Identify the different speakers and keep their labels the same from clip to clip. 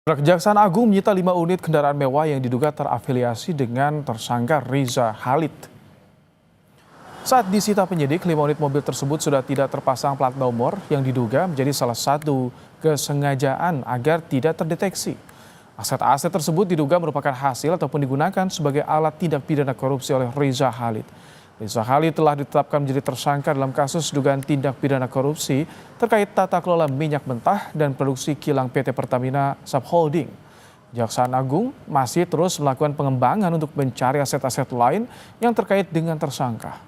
Speaker 1: Kejaksaan Agung menyita 5 unit kendaraan mewah yang diduga terafiliasi dengan tersangka Riza Khalid. Saat disita penyidik, 5 unit mobil tersebut sudah tidak terpasang plat nomor yang diduga menjadi salah satu kesengajaan agar tidak terdeteksi. Aset-aset tersebut diduga merupakan hasil ataupun digunakan sebagai alat tindak pidana korupsi oleh Riza Khalid. Riza Khalid telah ditetapkan menjadi tersangka dalam kasus dugaan tindak pidana korupsi terkait tata kelola minyak mentah dan produksi kilang PT Pertamina Subholding. Kejaksaan Agung masih terus melakukan pengembangan untuk mencari aset-aset lain yang terkait dengan tersangka.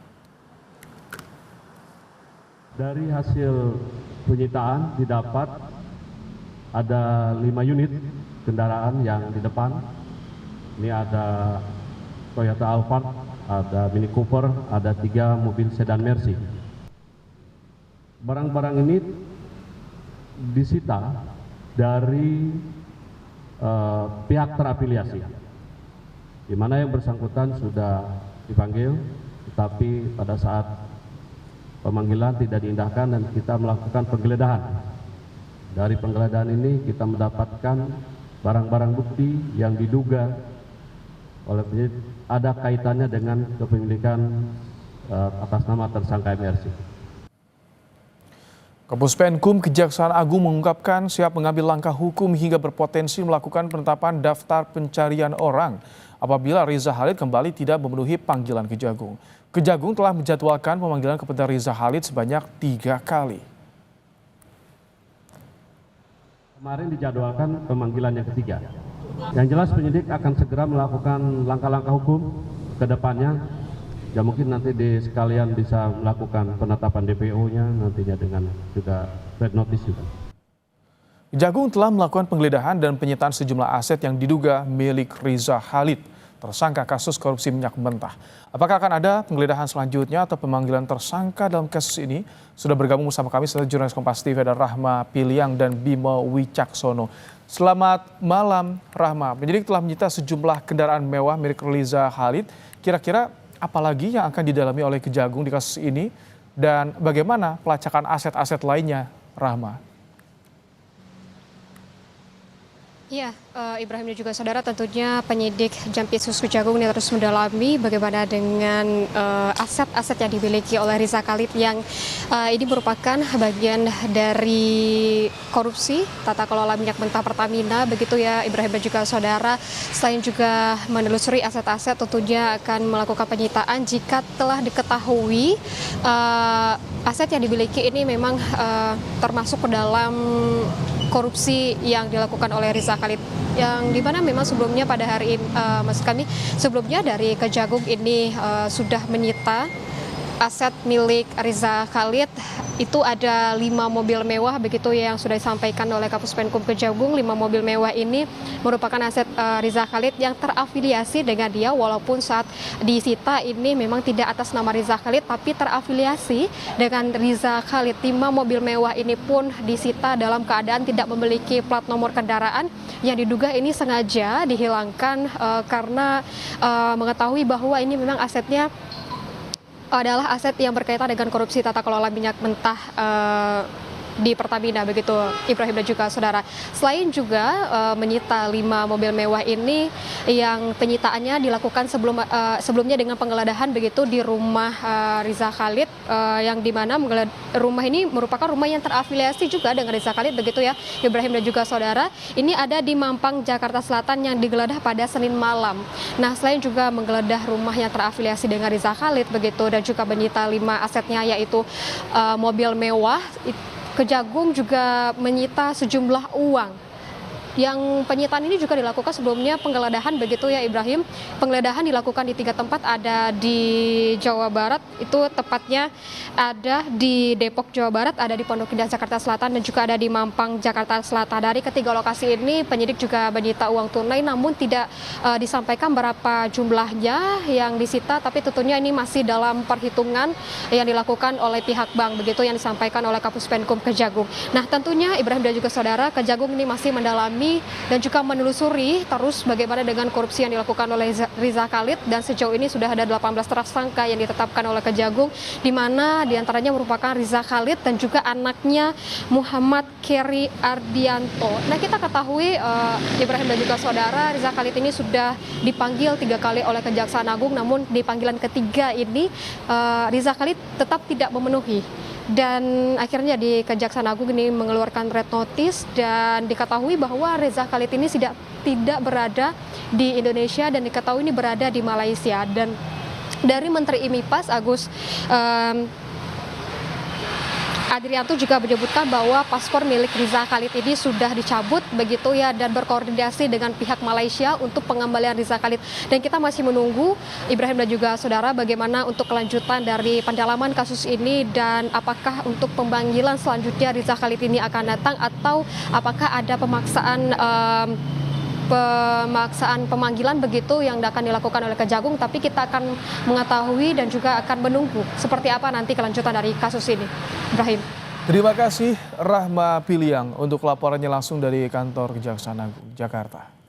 Speaker 2: Dari hasil penyitaan didapat ada 5 unit kendaraan yang di depan. Ini ada Toyota Alphard, ada Mini Cooper, ada 3 mobil sedan Mercy. Barang-barang ini disita dari pihak terafiliasi, di mana yang bersangkutan sudah dipanggil, tetapi pada saat pemanggilan tidak diindahkan dan kita melakukan penggeledahan. Dari penggeledahan ini kita mendapatkan barang-barang bukti yang diduga oleh penyidik ada kaitannya dengan kepemilikan atas nama tersangka MRC.
Speaker 1: Kapuspenkum Kejaksaan Agung mengungkapkan siap mengambil langkah hukum hingga berpotensi melakukan penetapan daftar pencarian orang apabila Riza Khalid kembali tidak memenuhi panggilan Kejagung. Kejagung telah menjadwalkan pemanggilan kepada Riza Khalid sebanyak 3 kali.
Speaker 2: Kemarin dijadwalkan pemanggilan yang ketiga. Yang jelas penyidik akan segera melakukan langkah-langkah hukum ke depannya. Ya mungkin nanti sekalian bisa melakukan penetapan DPO-nya nantinya dengan juga red notice juga.
Speaker 1: Kejagung telah melakukan penggeledahan dan penyitaan sejumlah aset yang diduga milik Riza Khalid, tersangka kasus korupsi minyak mentah. Apakah akan ada penggeledahan selanjutnya atau pemanggilan tersangka dalam kasus ini? Sudah bergabung bersama kami setelah jurnalis Kompas TV ada Rahma Piliang dan Bimo Wicaksono. Selamat malam Rahma. Penyidik telah menyita sejumlah kendaraan mewah milik Riza Khalid. Kira-kira apa lagi yang akan didalami oleh Kejagung di kasus ini dan bagaimana pelacakan aset-aset lainnya, Rahma?
Speaker 3: Ya, Ibrahim dan juga saudara, tentunya penyidik Jampitsus Kejagung ini terus mendalami bagaimana dengan aset-aset yang dimiliki oleh Riza Khalid yang ini merupakan bagian dari korupsi tata kelola minyak mentah Pertamina, begitu ya Ibrahim dan juga saudara. Selain juga menelusuri aset-aset, tentunya akan melakukan penyitaan jika telah diketahui aset yang dimiliki ini memang termasuk ke dalam korupsi yang dilakukan oleh Riza Khalid, yang dimana memang sebelumnya pada hari ini, maksud kami sebelumnya dari Kejagung ini sudah menyita aset milik Riza Khalid. Itu ada 5 mobil mewah begitu yang sudah disampaikan oleh Kapuspenkum Kejagung. 5 mobil mewah ini merupakan aset Riza Khalid yang terafiliasi dengan dia, walaupun saat disita ini memang tidak atas nama Riza Khalid tapi terafiliasi dengan Riza Khalid. 5 mobil mewah ini pun disita dalam keadaan tidak memiliki plat nomor kendaraan yang diduga ini sengaja dihilangkan karena mengetahui bahwa ini memang asetnya adalah aset yang berkaitan dengan korupsi tata kelola minyak mentah di Pertamina, begitu Ibrahim dan juga saudara. Selain juga menyita 5 mobil mewah ini yang penyitaannya dilakukan sebelumnya dengan penggeledahan begitu di rumah Riza Khalid, yang dimana rumah ini merupakan rumah yang terafiliasi juga dengan Riza Khalid, begitu ya Ibrahim dan juga saudara. Ini ada di Mampang, Jakarta Selatan yang digeledah pada Senin malam. Nah, selain juga menggeledah rumah yang terafiliasi dengan Riza Khalid begitu dan juga menyita 5 asetnya yaitu mobil mewah, Kejagung juga menyita sejumlah uang. Yang penyitaan ini juga dilakukan sebelumnya penggeledahan begitu ya Ibrahim. Penggeledahan dilakukan di 3 tempat, ada di Jawa Barat, itu tepatnya ada di Depok Jawa Barat, ada di Pondok Indah Jakarta Selatan dan juga ada di Mampang Jakarta Selatan. Dari ketiga lokasi ini penyidik juga menyita uang tunai, namun tidak disampaikan berapa jumlahnya yang disita, tapi tentunya ini masih dalam perhitungan yang dilakukan oleh pihak bank begitu yang disampaikan oleh Kapuspenkum Kejagung. Nah, tentunya Ibrahim dan juga saudara, Kejagung ini masih mendalami mendalami dan juga menelusuri terus bagaimana dengan korupsi yang dilakukan oleh Riza Khalid, dan sejauh ini sudah ada 18 tersangka yang ditetapkan oleh Kejagung, di mana diantaranya merupakan Riza Khalid dan juga anaknya Muhammad Keri Ardianto. Nah, kita ketahui Ibrahim dan juga saudara, Riza Khalid ini sudah dipanggil 3 kali oleh Kejaksaan Agung, namun di panggilan ketiga ini Riza Khalid tetap tidak memenuhi. Dan akhirnya di Kejaksaan Agung ini mengeluarkan red notice, dan diketahui bahwa Riza Khalid ini tidak berada di Indonesia dan diketahui ini berada di Malaysia. Dan dari Menteri IMIPAS Agus Adrianto juga menyebutkan bahwa paspor milik Riza Khalid ini sudah dicabut begitu ya, dan berkoordinasi dengan pihak Malaysia untuk pengembalian Riza Khalid. Dan kita masih menunggu, Ibrahim dan juga saudara, bagaimana untuk kelanjutan dari pendalaman kasus ini, dan apakah untuk pemanggilan selanjutnya Riza Khalid ini akan datang, atau apakah ada pemaksaan pemanggilan begitu yang akan dilakukan oleh Kejagung. Tapi kita akan mengetahui dan juga akan menunggu seperti apa nanti kelanjutan dari kasus ini. Ibrahim.
Speaker 1: Terima kasih Rahma Piliang untuk laporannya langsung dari kantor Kejaksaan Agung Jakarta.